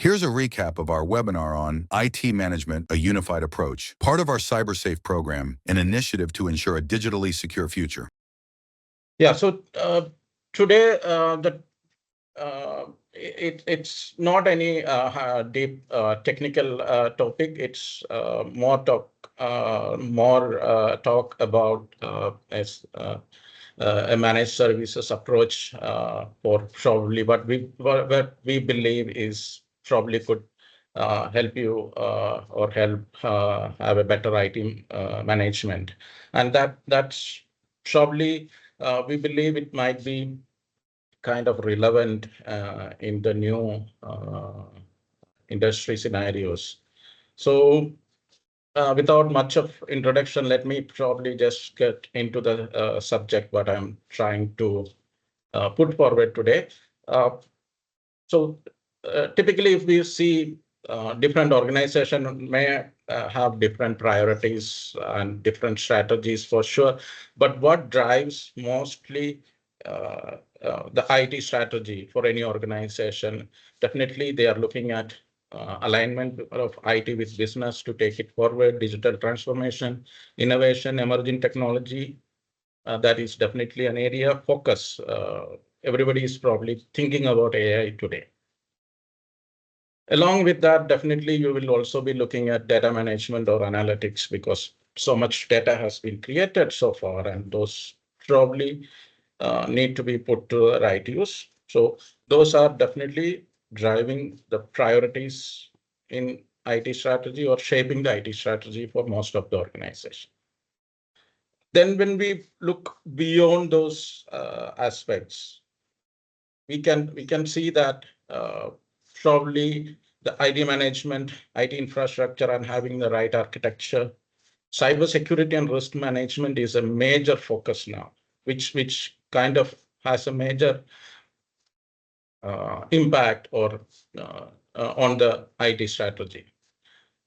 Here's a recap of our webinar on IT Management, a Unified Approach, part of our CyberSafe program, an initiative to ensure a digitally secure future. Yeah, so today it's not any deep technical topic. It's more talk about a managed services approach for probably what we believe is probably could help you or help have a better IT management, and that's probably we believe it might be kind of relevant in the new industry scenarios. So without much of introduction, let me probably just get into the subject what I'm trying to put forward today. So typically, if we see different organizations may have different priorities and different strategies for sure, but what drives mostly the IT strategy for any organization, definitely they are looking at alignment of IT with business to take it forward, digital transformation, innovation, emerging technology. That is definitely an area of focus. Everybody is probably thinking about AI today. Along with that, definitely you will also be looking at data management or analytics because so much data has been created so far, and those probably need to be put to the right use. So those are definitely driving the priorities in IT strategy or shaping the IT strategy for most of the organization. Then when we look beyond those aspects, we can see that probably the IT management, IT infrastructure, and having the right architecture, cybersecurity and risk management is a major focus now, which kind of has a major impact or on the IT strategy.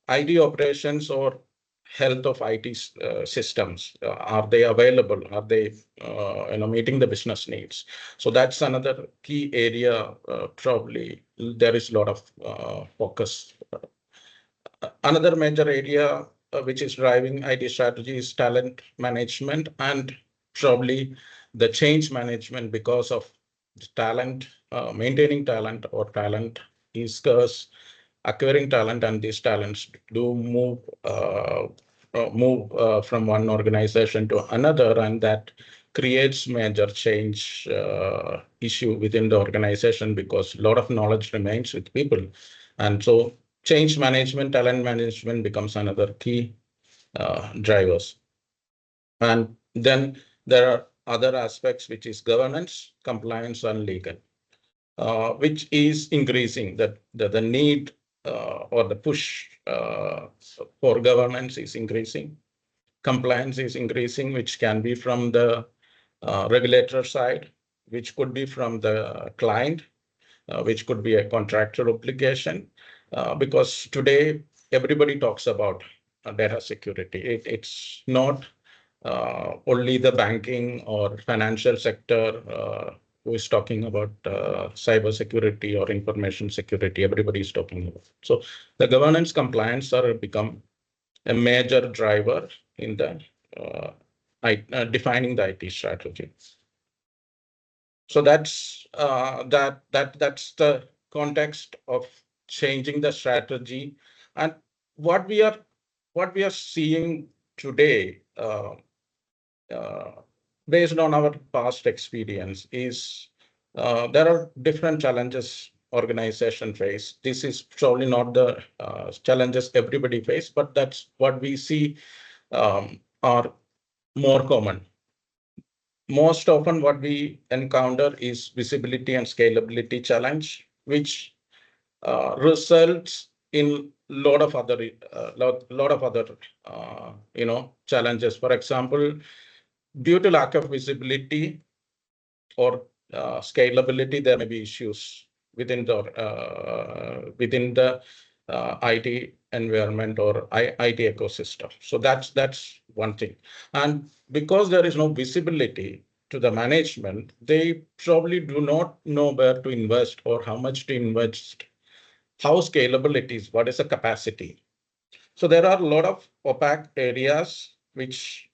IT operations or health of IT systems, are they available? Are they meeting the business needs? So that's another key area. Probably there is a lot of focus. Another major area which is driving IT strategy is talent management and probably the change management because of talent, maintaining talent or talent is scarce, acquiring talent, and these talents do move from one organization to another, and that creates major change issue within the organization because a lot of knowledge remains with people. And so change management, talent management becomes another key drivers. And then there are other aspects, which is governance, compliance, and legal, which is increasing. The need or the push for governance is increasing. Compliance is increasing, which can be from the regulator side, which could be from the client, which could be a contractual obligation, because today everybody talks about data security. It's not only the banking or financial sector who is talking about cyber security or information security. Everybody is talking about it. So the governance compliance are become a major driver in the defining the IT strategy. So that's that's the context of changing the strategy, and what we are seeing today, based on our past experience, is there are different challenges organization face. This is probably not the challenges everybody face, but that's what we see are more common. Most often what we encounter is visibility and scalability challenge, which results in lot of other challenges. For example, due to lack of visibility or scalability, there may be issues within the IT environment or IT ecosystem. So that's one thing. And because there is no visibility to the management, they probably do not know where to invest or how much to invest how scalable it is, what is the capacity. So there are a lot of opaque areas which,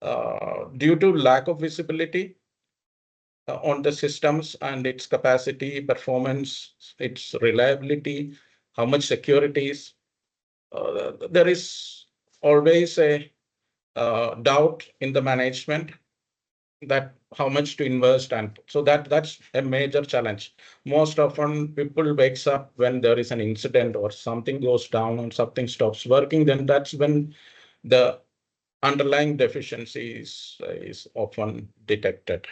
due to lack of visibility on the systems and its capacity, performance, its reliability, how much security is, there is always a doubt in the management that how much to invest, and so that's a major challenge. Most often people wakes up when there is an incident or something goes down and something stops working, then that's when the underlying deficiency is often detected.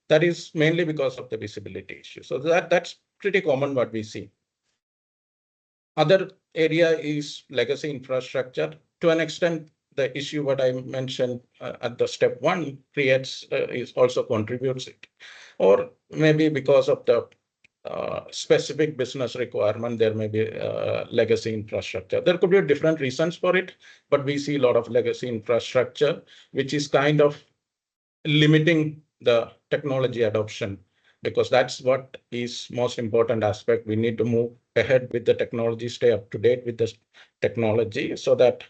That is mainly because of the visibility issue. So that's pretty common what we see. Other area is legacy infrastructure. To an extent, the issue what I mentioned at the step one creates is also contributes it, or maybe because of the specific business requirement, there may be legacy infrastructure. There could be different reasons for it, but we see a lot of legacy infrastructure, which is kind of limiting the technology adoption, because that's what is most important aspect. We need to move ahead with the technology, stay up to date with the technology, so that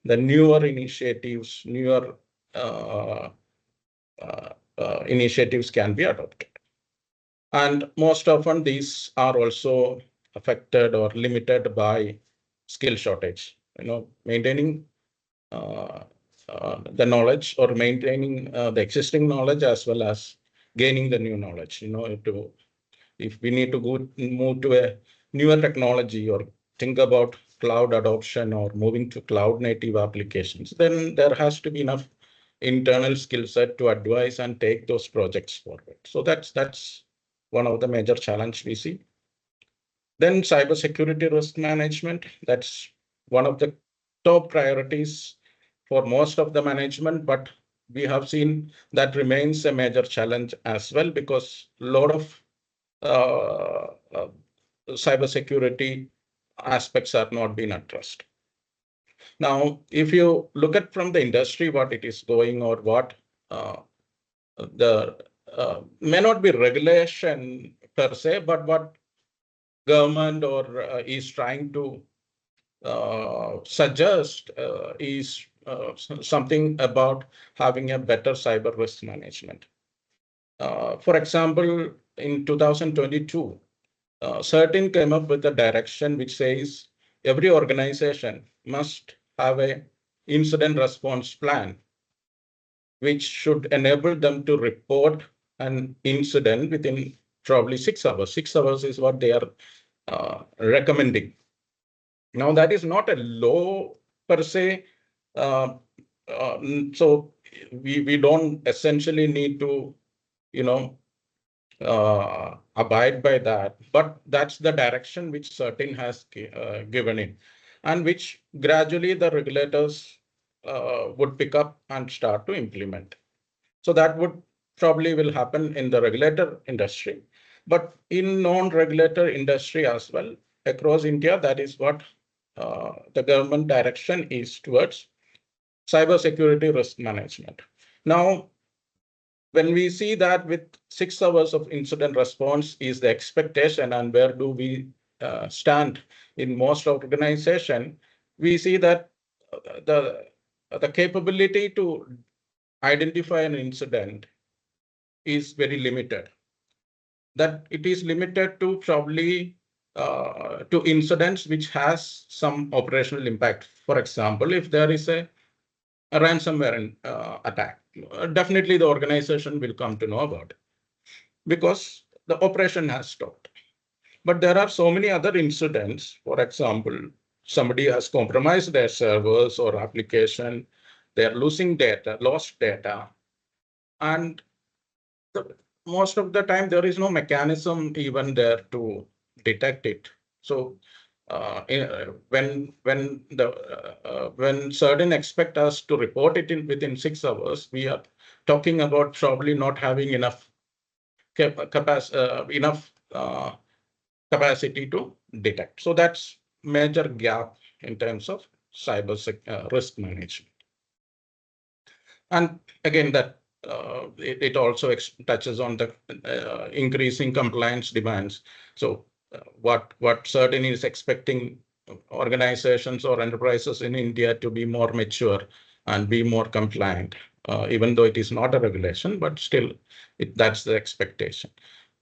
the newer initiatives, newer initiatives can be adopted. And most often these are also affected or limited by skill shortage. Maintaining the knowledge, or maintaining the existing knowledge, as well as gaining the new knowledge. If we need to move to a newer technology, or think about cloud adoption, or moving to cloud native applications, then there has to be enough internal skill set to advise and take those projects forward. So that's one of the major challenge we see. Then cybersecurity risk management, that's one of the top priorities for most of the management, but we have seen that remains a major challenge as well, because a lot of cybersecurity aspects are not being addressed. Now, if you look at from the industry what it is going, or what the may not be regulation per se, but what government or is trying to suggest is something about having a better cyber risk management. For example, in 2022, CERTIN came up with a direction which says every organization must have a incident response plan, which should enable them to report an incident within probably 6 hours. 6 hours is what they are recommending. Now, that is not a law per se. So we don't essentially need to, abide by that, but that's the direction which CERTIN has given in, and which gradually the regulators would pick up and start to implement. So that would probably will happen in the regulator industry, but in non-regulator industry as well across India, that is what the government direction is towards cybersecurity risk management. Now, when we see that with 6 hours of incident response is the expectation, and where do we stand in most organization, we see that the capability to identify an incident is very limited. That it is limited to probably to incidents which has some operational impact. For example, if there is a ransomware attack, definitely the organization will come to know about it, because the operation has stopped. But there are so many other incidents. For example, somebody has compromised their servers or application, they're losing data, lost data, and most of the time there is no mechanism even there to detect it. So when CERTIN expect us to report it within 6 hours, we are talking about probably not having enough capacity to detect. So that's major gap in terms of cyber risk management. And again, that it also touches on the increasing compliance demands. So what certain is expecting organizations or enterprises in India to be more mature and be more compliant, even though it is not a regulation, but still that's the expectation.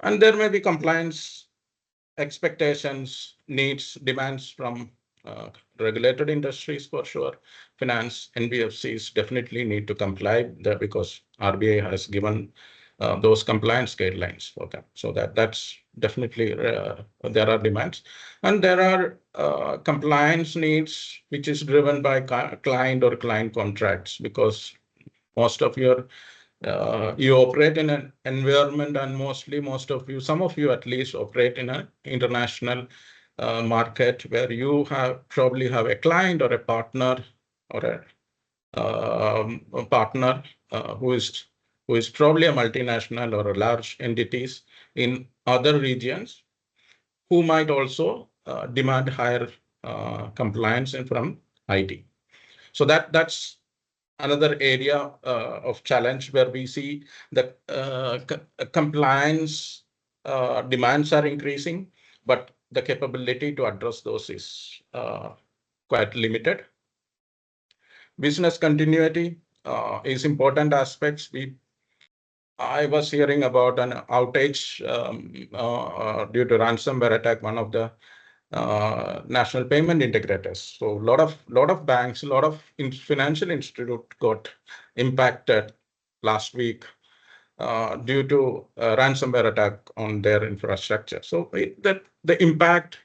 And there may be compliance expectations, needs, demands from regulated industries for sure. Finance, NBFCs definitely need to comply there because RBI has given those compliance guidelines for them. So that's definitely there are demands, and there are compliance needs which is driven by client or client contracts, because most of your you operate in an environment, and most of you, some of you at least, operate in an international market where you probably have a client or a partner or a partner who is probably a multinational or a large entities in other regions who might also demand higher compliance from IT. So that's another area of challenge where we see that compliance demands are increasing, but the capability to address those is quite limited. Business continuity is important aspects. I was hearing about an outage due to ransomware attack, one of the national payment integrators. So a lot of banks, a lot of financial institute got impacted last week due to a ransomware attack on their infrastructure. So the impact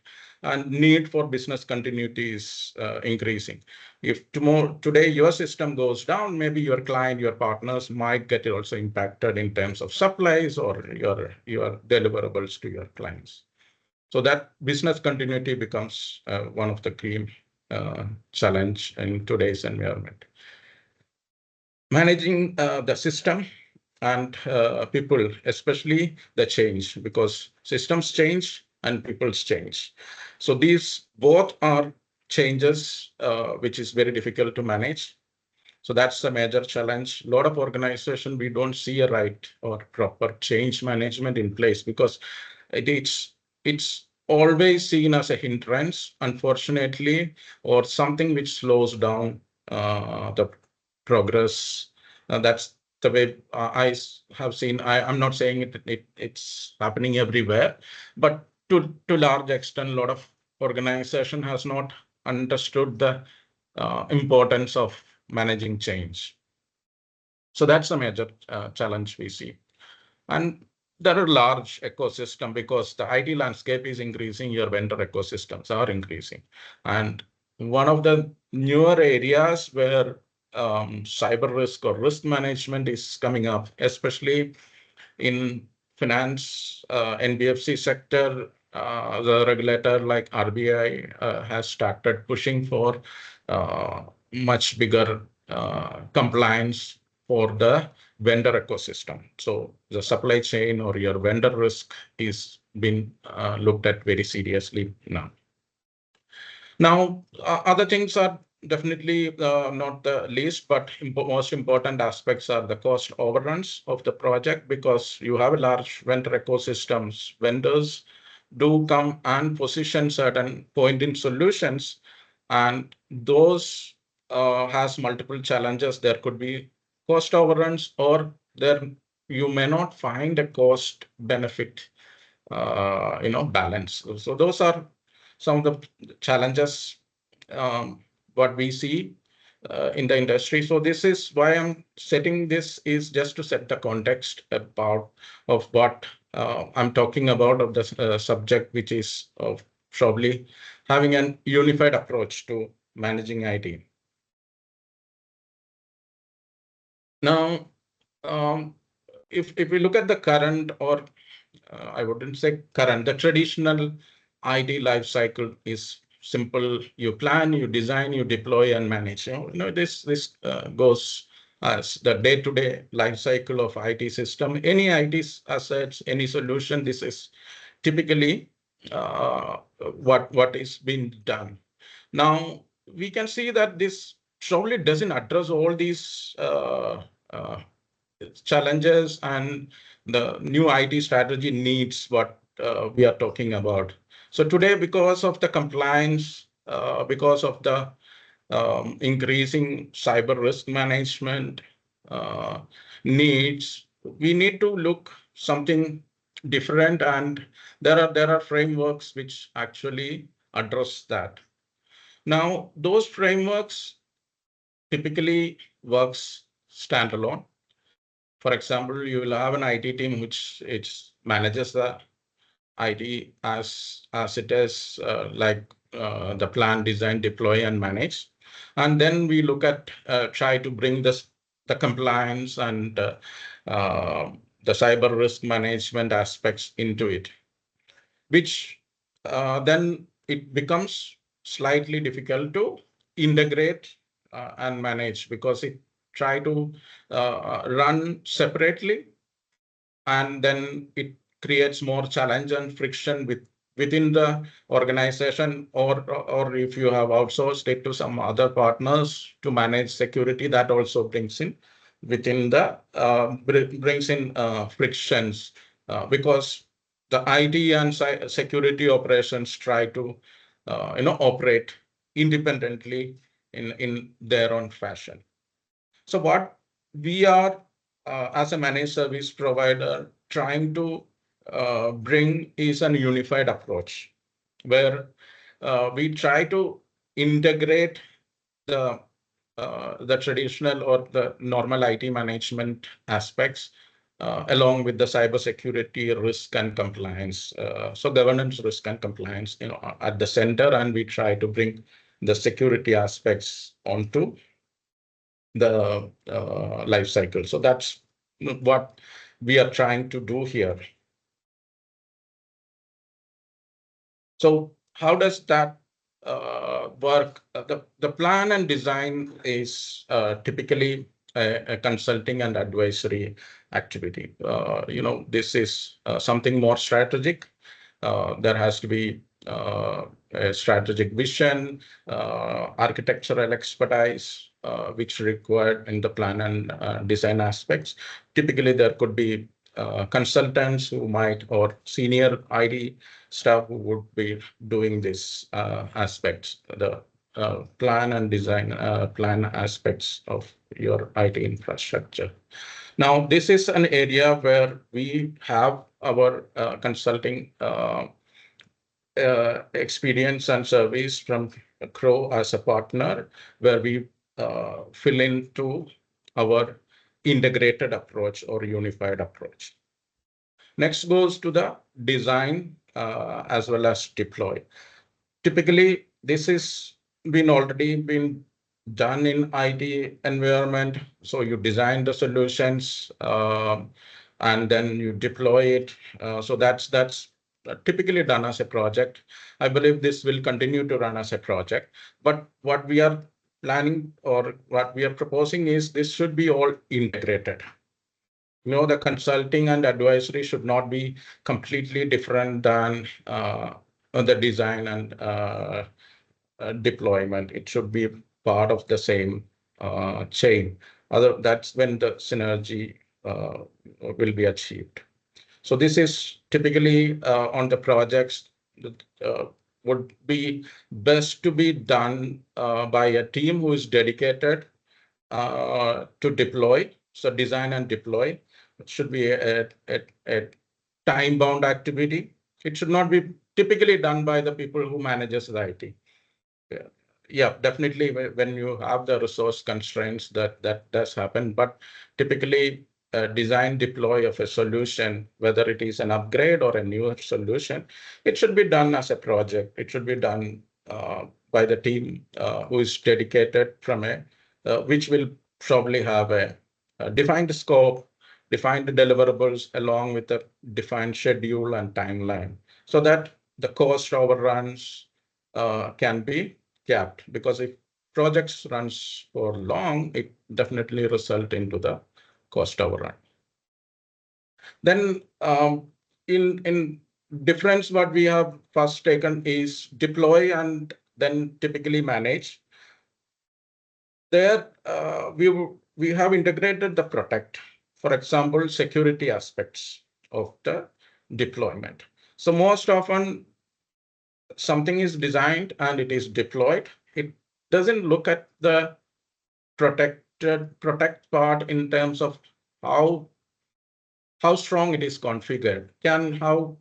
and need for business continuity is increasing. If today your system goes down, maybe your client, your partners might get also impacted in terms of supplies or your deliverables to your clients. So that business continuity becomes one of the key challenge in today's environment. Managing the system and people, especially the change, because systems change and people's change. So these both are changes which is very difficult to manage. So that's a major challenge. A lot of organization, we don't see a right or proper change management in place because it's always seen as a hindrance, unfortunately, or something which slows down the progress. That's the way I have seen. I'm not saying it's happening everywhere, but to large extent, a lot of organization has not understood the importance of managing change. So that's a major challenge we see. And there are large ecosystem because the IT landscape is increasing, your vendor ecosystems are increasing. And one of the newer areas where cyber risk or risk management is coming up, especially in finance, NBFC sector, the regulator like RBI has started pushing for much bigger compliance for the vendor ecosystem. So the supply chain or your vendor risk is being looked at very seriously now. Now, other things are definitely not the least, but most important aspects are the cost overruns of the project, because you have a large vendor ecosystems. Vendors do come and position certain point-in solutions, and those has multiple challenges. There could be cost overruns, or there you may not find a cost benefit balance. So those are some of the challenges what we see in the industry. So this is why I'm setting this, is just to set the context about of what I'm talking about, of the subject, which is of probably having an unified approach to managing IT. Now, if we look at the current, or I wouldn't say current, the traditional IT life cycle is simple. You plan, you design, you deploy, and manage. This goes as the day-to-day life cycle of IT system. Any IT assets, any solution, this is typically what is being done. Now, we can see that this probably doesn't address all these challenges and the new IT strategy needs what we are talking about. So today, because of the compliance, because of the increasing cyber risk management uh, needs, we need to look something different, and there are frameworks which actually address that. Now, those frameworks typically works standalone. For example, you will have an IT team which manages the IT as it is, the plan, design, deploy, and manage. And then we look at try to bring the compliance and uh, the cyber risk management aspects into it, which then it becomes slightly difficult to integrate and manage, because it try to run separately, and then it creates more challenge and friction within the organization, or if you have outsourced it to some other partners to manage security, that also brings in frictions, because the IT and security operations try to operate independently in their own fashion. So what we are, as a managed service provider, trying to bring is an unified approach, where we try to integrate the the traditional or the normal IT management aspects along with the cybersecurity risk and compliance. So governance, risk, and compliance, at the center, and we try to bring the security aspects onto the life cycle. So that's what we are trying to do here. So how does that work? The plan and design is typically a consulting and advisory activity. This is something more strategic. There has to be a strategic vision, architectural expertise, which required in the plan and design aspects. Typically, there could be consultants who might, or senior IT staff who would be doing this aspects, the plan and design plan aspects of your IT infrastructure. Now, this is an area where we have our consulting experience and service from Crow as a partner, where we fill into our integrated approach or unified approach. Next goes to the design as well as deploy. Typically, this is already been done in IT environment. So you design the solutions and then you deploy it. So that's typically done as a project. I believe this will continue to run as a project. But what we are planning, or what we are proposing, is this should be all integrated. The consulting and advisory should not be completely different than the design and deployment. It should be part of the same chain. That's when the synergy will be achieved. So this is typically on the projects that would be best to be done by a team who is dedicated to deploy. So design and deploy. It should be a time-bound activity. It should not be typically done by the people who manages the IT. Yeah, definitely when you have the resource constraints, that does happen. But typically, design deploy of a solution, whether it is an upgrade or a newer solution, it should be done as a project. It should be done by the team who is dedicated which will probably have a defined scope, defined deliverables, along with a defined schedule and timeline, so that the cost overruns can be capped. Because if projects runs for long, it definitely result into the cost overrun. Then in difference, what we have first taken is deploy and then typically manage. There we have integrated the protect, for example, security aspects of the deployment. So most often something is designed and it is deployed, it doesn't look at the protect part in terms of how strong it is configured, how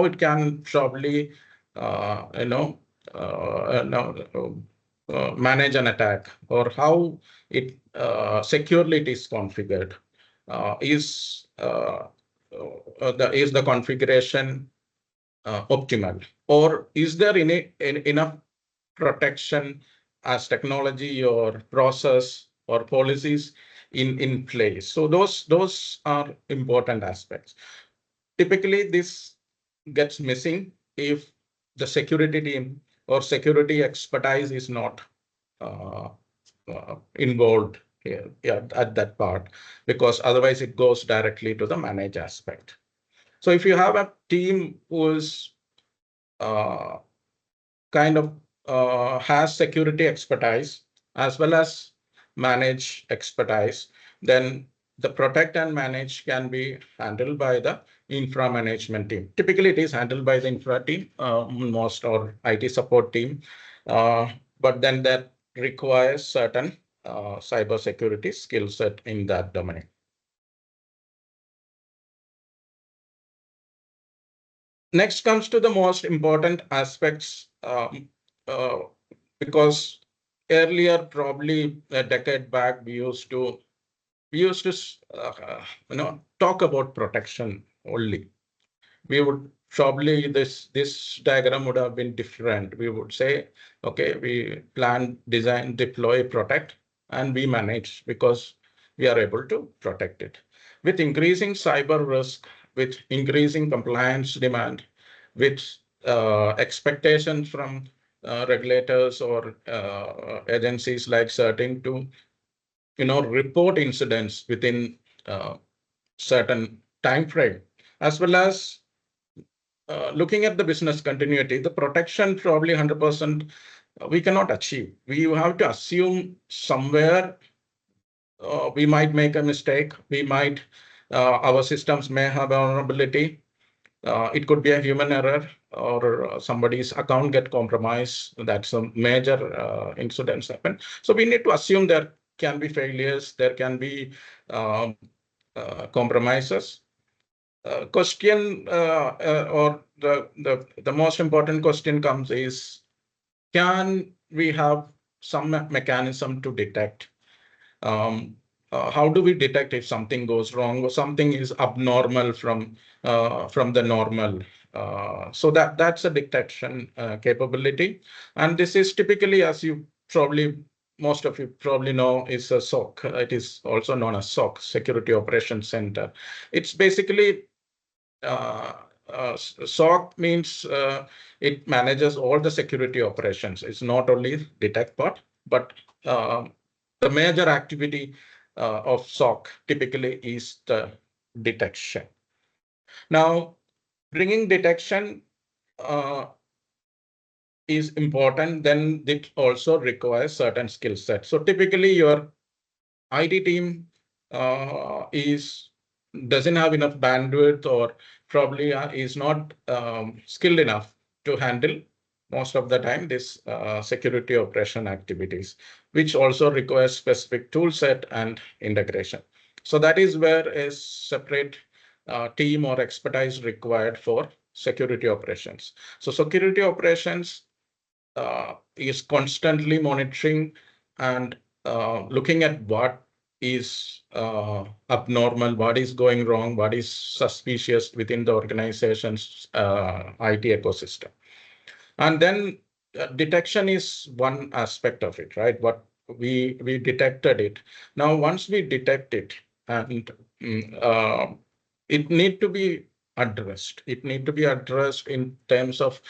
it can probably manage an attack, or how it securely it is configured. Is the configuration optimal, or is there enough protection as technology or process or policies in place? So those are important aspects. Typically, this gets missing if the security team or security expertise is not uh, involved here, at that part, because otherwise it goes directly to the manage aspect. So if you have a team who is uh, kind of has security expertise as well as manage expertise, then the protect and manage can be handled by the infra management team. Typically, it is handled by the infra team, most, or IT support team, but then that requires certain cyber security skill set in that domain. Next comes to the most important aspects, because earlier, probably a decade back, we used to talk about protection only. We would probably, this diagram would have been different. We would say, okay, we plan, design, deploy, protect, and we manage because we are able to protect it. With increasing cyber risk, with increasing compliance demand, with expectations from regulators or agencies like certain to report incidents within certain time frame, as well as looking at the business continuity, the protection probably 100% we cannot achieve. We have to assume somewhere we might make a mistake. Our systems may have a vulnerability. It could be a human error, or somebody's account get compromised. That's a major incidents happen. So we need to assume there can be failures, there can be compromises. Question or the most important question comes is, can we have some mechanism to detect? How do we detect if something goes wrong or something is abnormal from the normal? So that's a detection capability, and this is typically, as you probably most of you probably know, is a SOC. It is also known as SOC, Security Operations Center. It's basically SOC means it manages all the security operations. It's not only detect part, but the major activity of SOC typically is the detection. Now, bringing detection is important, then it also requires certain skill sets. So typically your IT team doesn't have enough bandwidth, or probably is not skilled enough to handle most of the time this security operation activities, which also requires specific tool set and integration. So that is where a separate team or expertise required for security operations. So security operations is constantly monitoring and looking at what is abnormal, what is going wrong, what is suspicious within the organization's IT ecosystem. And then detection is one aspect of it, right? What we detected it. Now, once we detect it, and it need to be addressed. It need to be addressed in terms of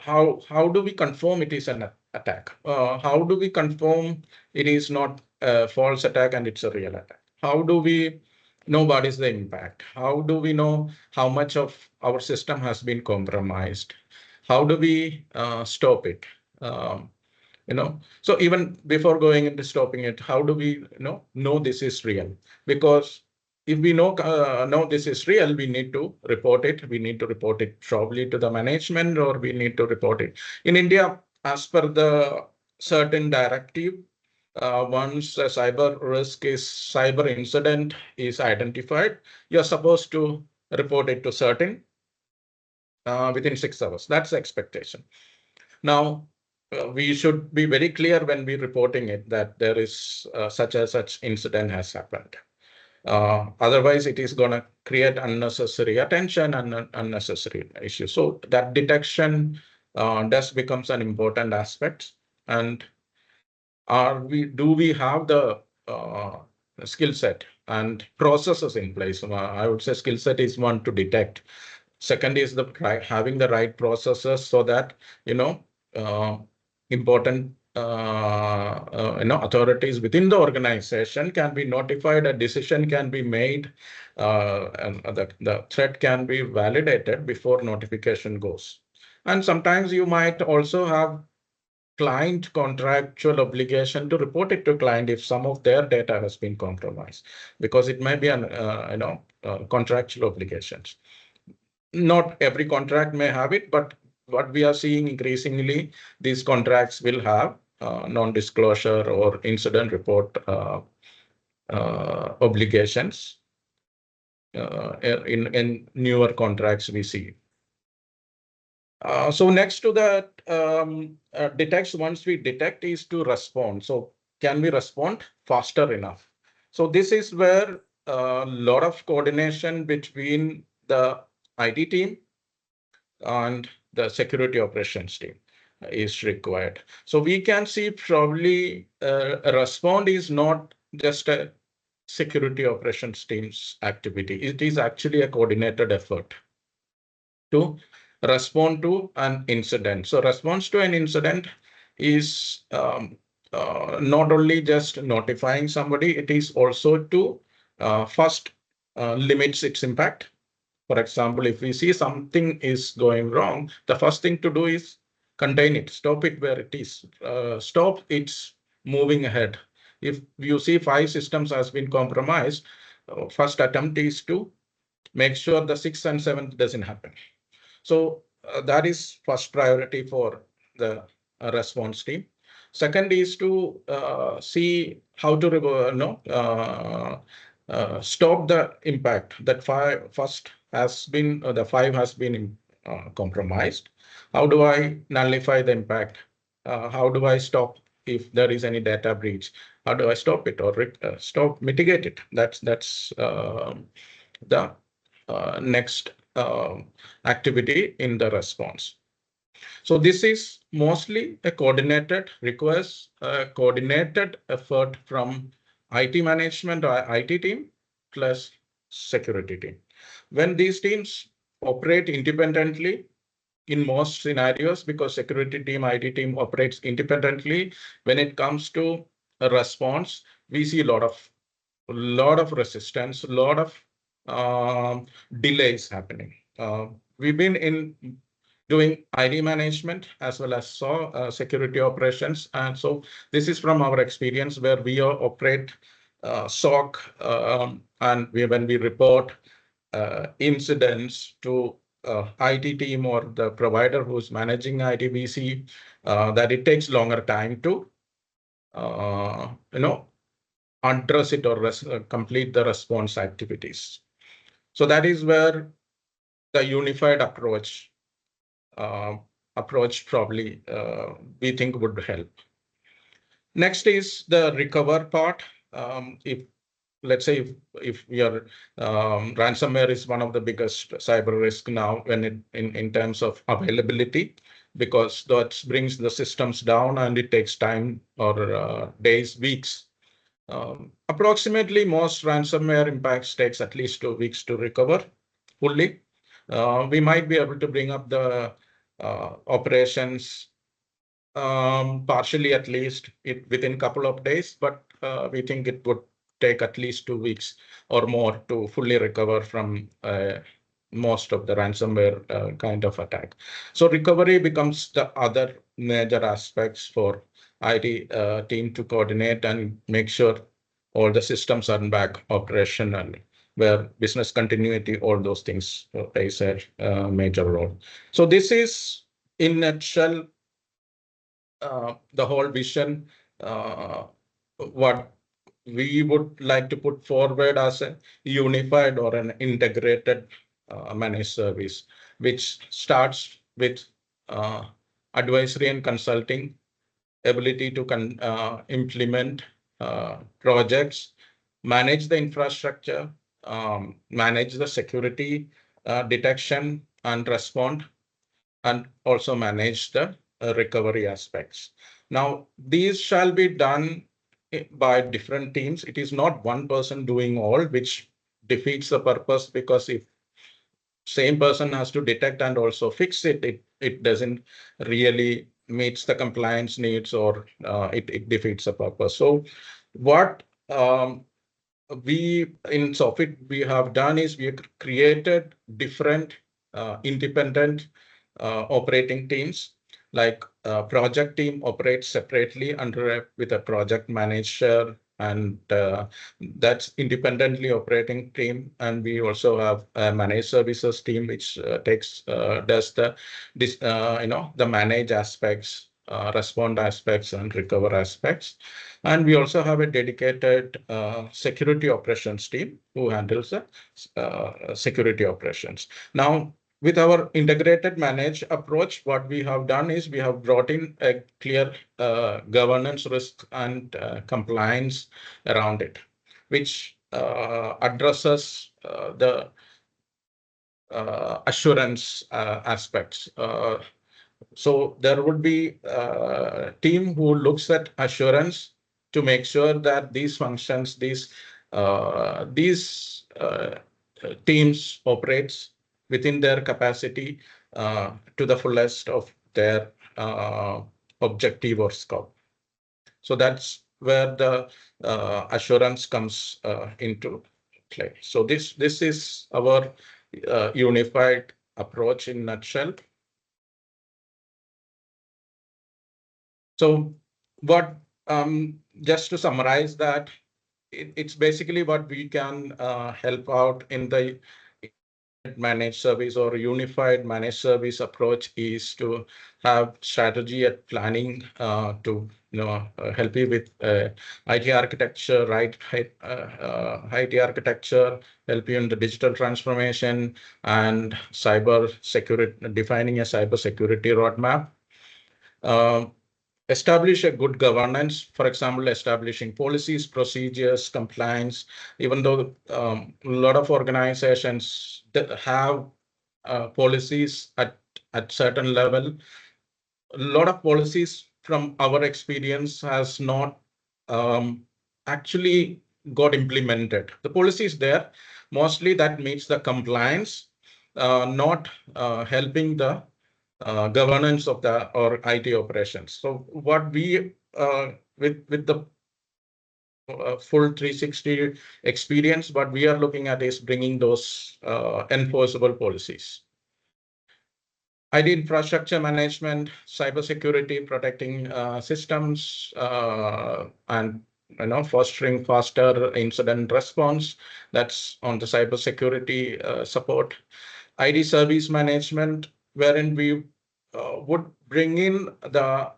how do we confirm it is an attack? How do we confirm it is not a false attack and it's a real attack? How do we know what is the impact? How do we know how much of our system has been compromised? How do we stop it? So even before going into stopping it, how do we know this is real? Because if we know this is real, we need to report it. We need to report it probably to the management, or we need to report it. In India, as per the certain directive, once a cyber incident is identified, you're supposed to report it to certain within 6 hours. That's the expectation. Now, we should be very clear when we're reporting it that there is such incident has happened. Otherwise, it is going to create unnecessary attention and unnecessary issues. So that detection does becomes an important aspect. And do we have the skill set and processes in place? I would say skill set is one to detect. Second is having the right processes so that important authorities within the organization can be notified, a decision can be made, and the threat can be validated before notification goes. And sometimes you might also have client contractual obligation to report it to client if some of their data has been compromised, because it may be an contractual obligations. Not every contract may have it, but what we are seeing increasingly, these contracts will have non-disclosure or incident report obligations in newer contracts we see. So next to that, detects, once we detect is to respond. So can we respond faster enough? So this is where a lot of coordination between the IT team and the security operations team is required. So we can see probably a respond is not just a security operations team's activity. It is actually a coordinated effort to respond to an incident. So response to an incident is not only just notifying somebody, it is also to first limits its impact. For example, if we see something is going wrong, the first thing to do is contain it, stop it where it is, stop its moving ahead. If you see 5 systems has been compromised, first attempt is to make sure the 6th and 7th doesn't happen. So that is first priority for the response team. Second is to see how to stop the impact. That first has been the 5 has been compromised. How do I nullify the impact? How do I stop if there is any data breach? How do I stop it or mitigate it? That's the next activity in the response. So this is mostly a requires a coordinated effort from IT management or IT team plus security team. When these teams operate independently in most scenarios, because security team, IT team operates independently, when it comes to a response, we see a lot of resistance, a lot of delays happening. We've been doing ID management as well as security operations. And so this is from our experience where we operate SOC and when we report incidents to IT team or the provider who's managing ITBC, that it takes longer time to address it or complete the response activities. So that is where the unified approach probably we think would help. Next is the recover part. If let's say if your ransomware is one of the biggest cyber risk now when in terms of availability, because that brings the systems down and it takes time or days, weeks. Approximately most ransomware impacts takes at least 2 weeks to recover fully. We might be able to bring up the operations partially at least within a couple of days, but we think it would take at least 2 weeks or more to fully recover from most of the ransomware kind of attack. So recovery becomes the other major aspects for IT team to coordinate and make sure all the systems are back operational. where business continuity, all those things plays a major role. So this is in a nutshell the whole vision, what we would like to put forward as a unified or an integrated managed service, which starts with advisory and consulting, ability to implement projects, manage the infrastructure, manage the security detection and respond, and also manage the recovery aspects. Now, these shall be done by different teams. It is not one person doing all, which defeats the purpose, because if same person has to detect and also fix it, it doesn't really meets the compliance needs, or it defeats the purpose. So what we in Sofit we have done is we have created different independent operating teams. Like project team operates separately with a project manager, and that's independently operating team. And we also have a managed services team, which does the the manage aspects, respond aspects, and recover aspects. And we also have a dedicated security operations team who handles the security operations. Now, with our integrated managed approach, what we have done is we have brought in a clear governance, risk, and compliance around it, which addresses the assurance aspects. So there would be a team who looks at assurance to make sure that these functions, these teams operates within their capacity to the fullest of their objective or scope. So that's where the assurance comes into play. So this is our unified approach in nutshell. So what just to summarize that, it's basically what we can help out in the managed service or unified managed service approach is to have strategy and planning to help you with IT architecture, IT architecture, help you in the digital transformation and cyber security, defining a cyber security roadmap. Establish a good governance, for example, establishing policies, procedures, compliance. Even though a lot of organizations that have policies at certain level, a lot of policies from our experience has not actually got implemented. The policy is there, mostly that meets the compliance, not helping the governance of the or IT operations. So what we with the full 360 experience, what we are looking at is bringing those enforceable policies. IT infrastructure management, cybersecurity, protecting systems, and fostering faster incident response. That's on the cybersecurity support. IT service management, wherein we would bring in the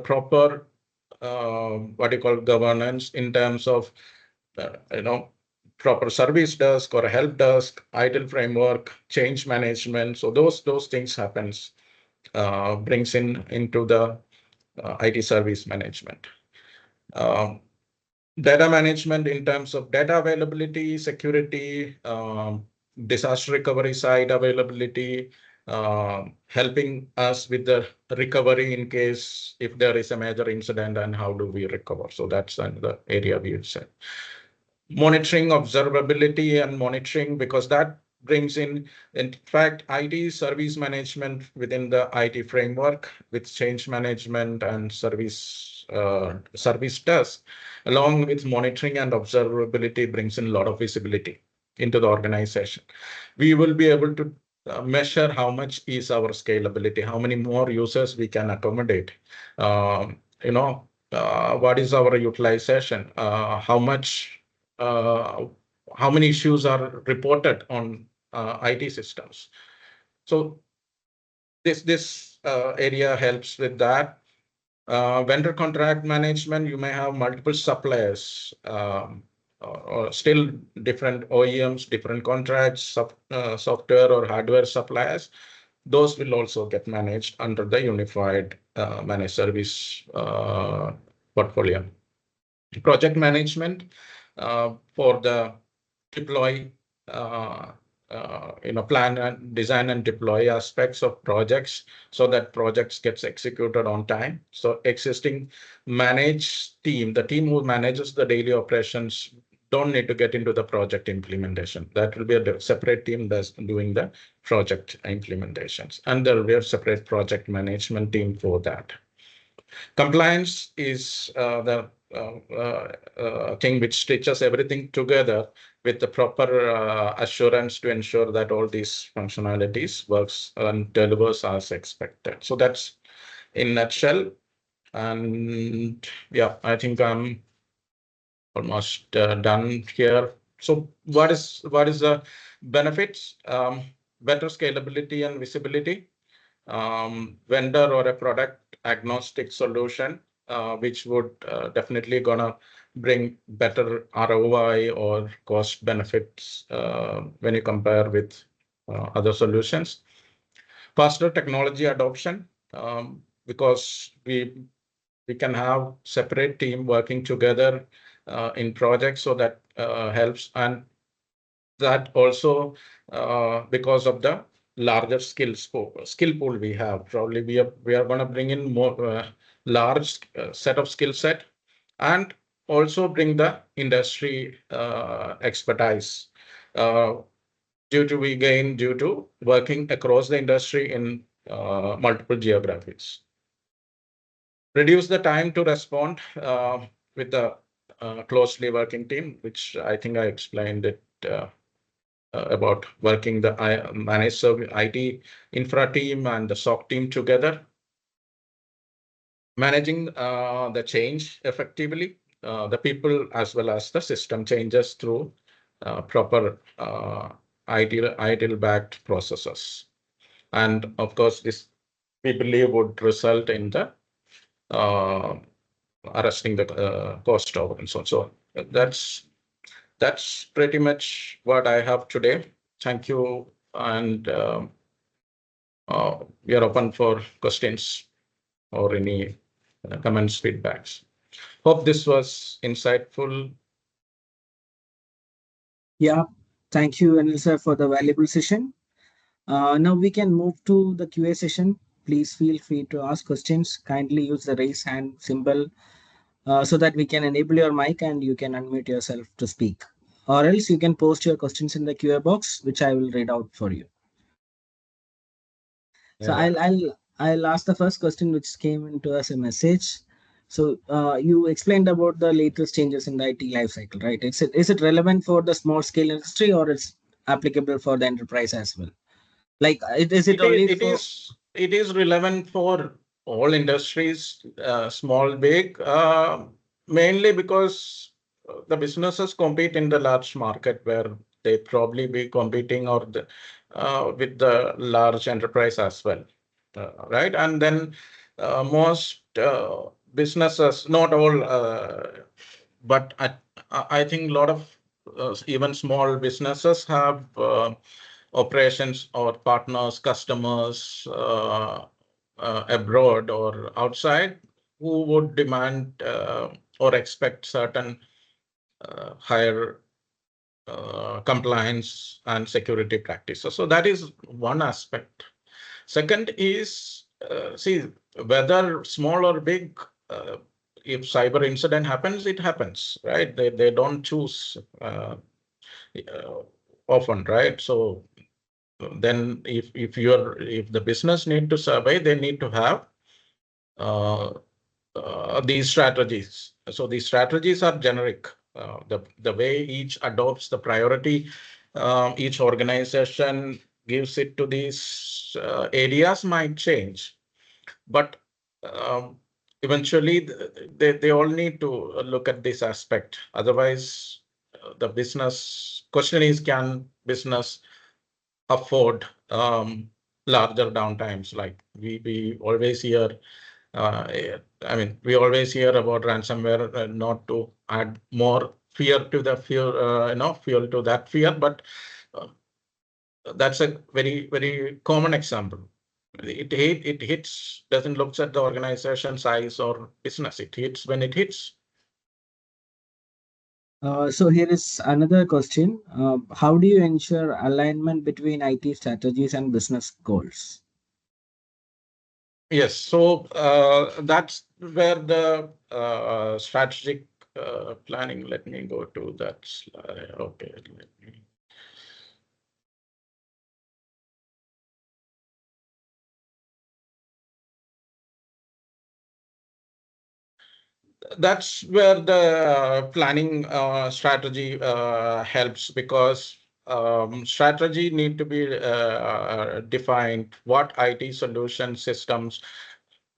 proper what you call governance in terms of proper service desk or a help desk, idle framework, change management. So those things happens brings into the IT service management. Data management in terms of data availability, security, disaster recovery side availability, helping us with the recovery in case if there is a major incident and how do we recover. So that's another area we have said. Monitoring, observability and monitoring, because that brings in fact, IT service management within the IT framework with change management and service desk, along with monitoring and observability brings in a lot of visibility into the organization. We will be able to measure how much is our scalability, how many more users we can accommodate, what is our utilization, how much how many issues are reported on IT systems. So this area helps with that. Vendor contract management, you may have multiple suppliers, or still different OEMs, different contracts, software or hardware suppliers. Those will also get managed under the unified managed service portfolio. Project management for the deploy, plan and design and deploy aspects of projects so that projects gets executed on time. So existing managed team, the team who manages the daily operations, don't need to get into the project implementation. That will be a separate team that's doing the project implementations, and there will be a separate project management team for that. Compliance is the thing which stitches everything together with the proper assurance to ensure that all these functionalities works and delivers as expected. So that's in nutshell. And yeah, I think I'm almost done here. So what is the benefits? Better scalability and visibility. Vendor or a product agnostic solution, which would definitely gonna bring better ROI or cost benefits when you compare with other solutions. Faster technology adoption, because we can have separate team working together in projects, so that helps. And that also because of the larger skill pool we have, probably we are going to bring in more large set of skill set, and also bring the industry expertise due to working across the industry in multiple geographies. Reduce the time to respond with the closely working team, which I think I explained it about working the managed service IT infra team and the SOC team together. Managing the change effectively, the people as well as the system changes through proper ideal backed processes. And of course, this we believe would result in the arresting the cost overruns. So that's pretty much what I have today. Thank you, and we are open for questions or any comments, feedbacks. Hope this was insightful. Yeah, thank you, Anil sir, for the valuable session. Now we can move to the QA session. Please feel free to ask questions. Kindly use the raise hand symbol so that we can enable your mic and you can unmute yourself to speak. Or else you can post your questions in the QA box, which I will read out for you. So I'll ask the first question which came into us a message. So you explained about the latest changes in the IT lifecycle, right? Is it relevant for the small scale industry, or it's applicable for the enterprise as well? Like, is it only for? It is relevant for all industries, small, big, mainly because the businesses compete in the large market where they probably be competing or with the large enterprise as well, right? And then most businesses, not all, but I think a lot of even small businesses have operations or partners, customers abroad or outside, who would demand or expect certain higher compliance and security practices. So that is one aspect. Second is, see, whether small or big, if cyber incident happens, it happens, right? They don't choose often, right? So then if the business need to survive, they need to have these strategies. So these strategies are generic. The way each adopts the priority, each organization gives it to these areas might change, but eventually they all need to look at this aspect. Otherwise, the business question is, can business afford larger downtimes? Like we always hear, we always hear about ransomware, not to add more fear to the fear, fuel to that fear, but uh, that's a very, very common example. It hits, doesn't look at the organization size or business. It hits when it hits. So here is another question. How do you ensure alignment between IT strategies and business goals? Yes, so that's where the strategic planning. Let me go to that slide. Okay, let me. That's where the planning strategy helps, because strategy need to be defined. What IT solution systems,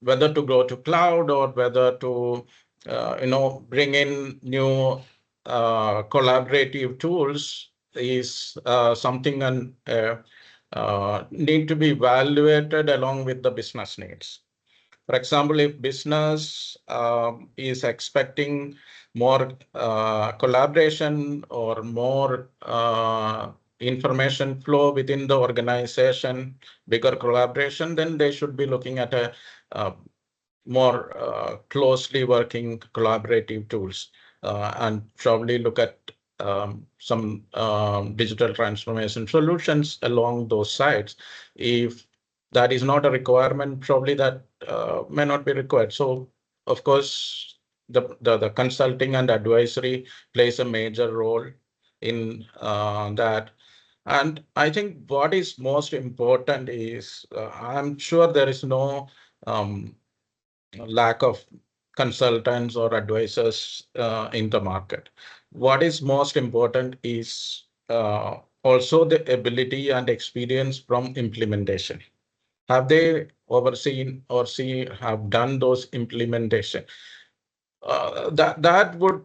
whether to go to cloud or whether to bring in new collaborative tools, is something and need to be evaluated along with the business needs. For example, if business is expecting more collaboration or more information flow within the organization, bigger collaboration, then they should be looking at a more closely working collaborative tools, and probably look at some digital transformation solutions along those sides. If that is not a requirement, probably that may not be required. So, of course, the consulting and advisory plays a major role in that. And I think what is most important is, I'm sure there is no lack of consultants or advisors in the market. What is most important is also the ability and experience from implementation. Have they overseen or have done those implementation? That would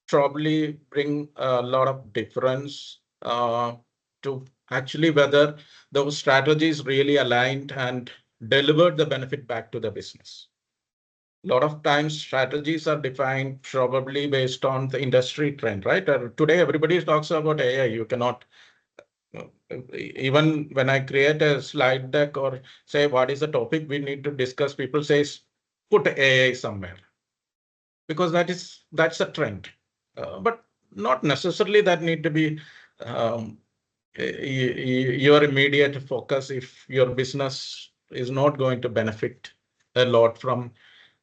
probably bring a lot of difference to actually whether those strategies really aligned and delivered the benefit back to the business. A lot of times strategies are defined probably based on the industry trend, right? Today, everybody talks about AI. You cannot, even when I create a slide deck or say, what is the topic we need to discuss, people say, put AI somewhere, because that's a trend. But not necessarily that need to be your immediate focus if your business is not going to benefit a lot from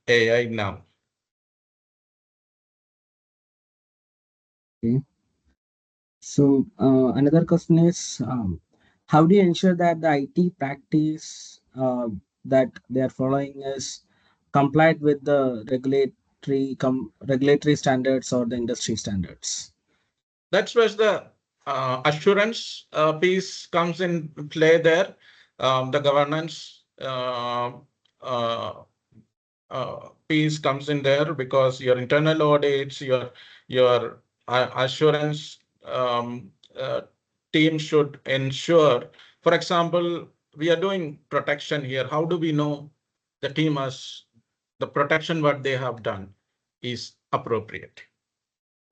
AI now. Okay. So another question is, how do you ensure that the IT practice that they are following is complied with the regulatory standards or the industry standards? That's where the assurance piece comes in play there. The governance piece comes in there, because your internal audits, your assurance team should ensure. For example, we are doing protection here. How do we know the team has the protection what they have done is appropriate,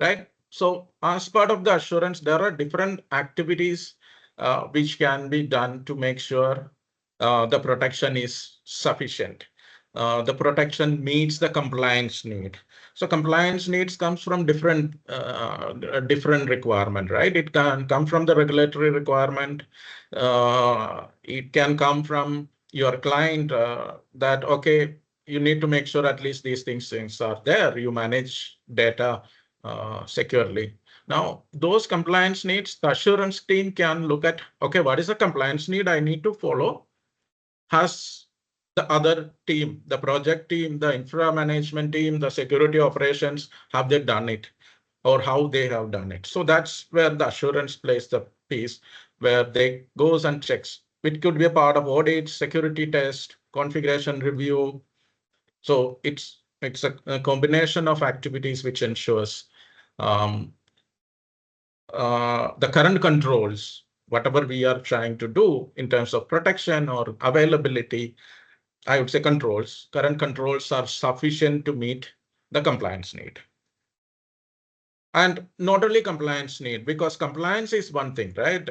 right? So as part of the assurance, there are different activities which can be done to make sure the protection is sufficient. The protection meets the compliance need. So compliance needs comes from different requirement, right? It can come from the regulatory requirement. It can come from your client that, okay, you need to make sure at least these things are there. You manage data securely. Now, those compliance needs, the assurance team can look at, okay, what is the compliance need I need to follow? Has the other team, the project team, the infra management team, the security operations, have they done it, or how they have done it? So that's where the assurance plays the piece, where they goes and checks. It could be a part of audit, security test, configuration review. So it's a combination of activities which ensures the current controls, whatever we are trying to do in terms of protection or availability, I would say current controls are sufficient to meet the compliance need. And not only compliance need, because compliance is one thing, right?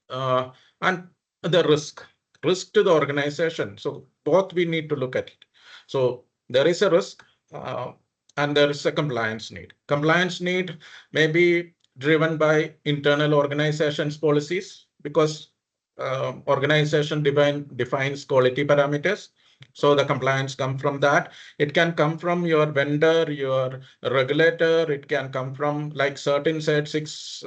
And the risk to the organization. So both we need to look at it. So there is a risk and there is a compliance need. Compliance need may be driven by internal organizations policies, because organization defines quality parameters. So the compliance come from that. It can come from your vendor, your regulator. It can come from, like certain said, 6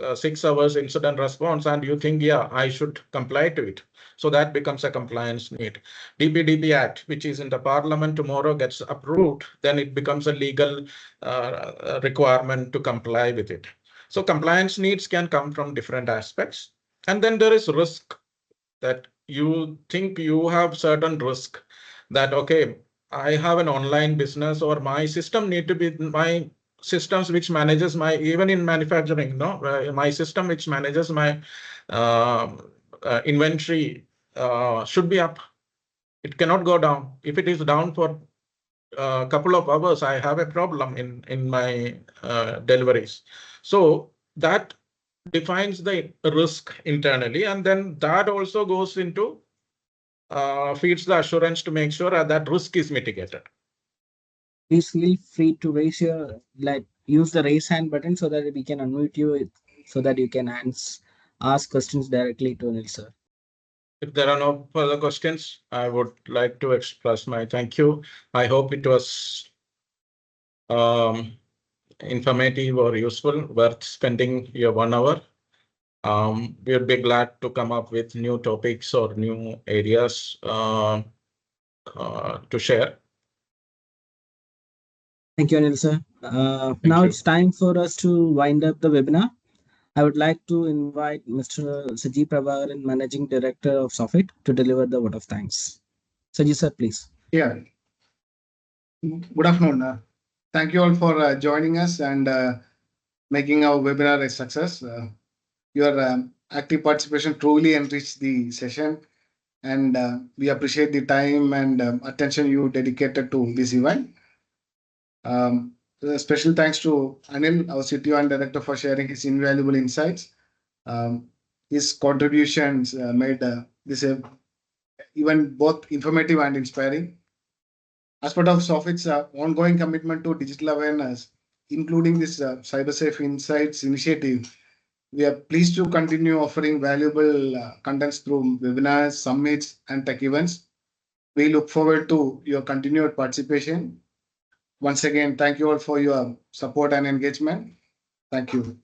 hours incident response, and you think, yeah, I should comply to it. So that becomes a compliance need. DPDP Act, which is in the parliament tomorrow, gets approved, then it becomes a legal requirement to comply with it. So compliance needs can come from different aspects. And then there is risk, that you think you have certain risk, that, okay, I have an online business, or my system need to be, my systems which manages my, even in manufacturing, no, my system which manages my inventory should be up. It cannot go down. If it is down for a couple of hours, I have a problem in my deliveries. So that defines the risk internally, and then that also goes into feeds the assurance to make sure that risk is mitigated. Please feel free to use the raise hand button so that we can unmute you, so that you can ask questions directly to Anil sir. If there are no further questions, I would like to express my thank you. I hope it was informative or useful, worth spending your 1 hour. We'll be glad to come up with new topics or new areas to share. Thank you, Anil sir. Now you. it's time for us to wind up the webinar. I would like to invite Mr. Saji Prabhakaran, Managing Director of Sofit, to deliver the vote of thanks. Saji sir, please. Yeah. Good afternoon. Thank you all for joining us and making our webinar a success. Your active participation truly enriched the session, and we appreciate the time and attention you dedicated to this event. Special thanks to Anil, our CTO and Director, for sharing his invaluable insights. His contributions made this even both informative and inspiring. As part of Sofit's ongoing commitment to digital awareness, including this CyberSafe Insights initiative, we are pleased to continue offering valuable contents through webinars, summits, and tech events. We look forward to your continued participation. Once again, thank you all for your support and engagement. Thank you.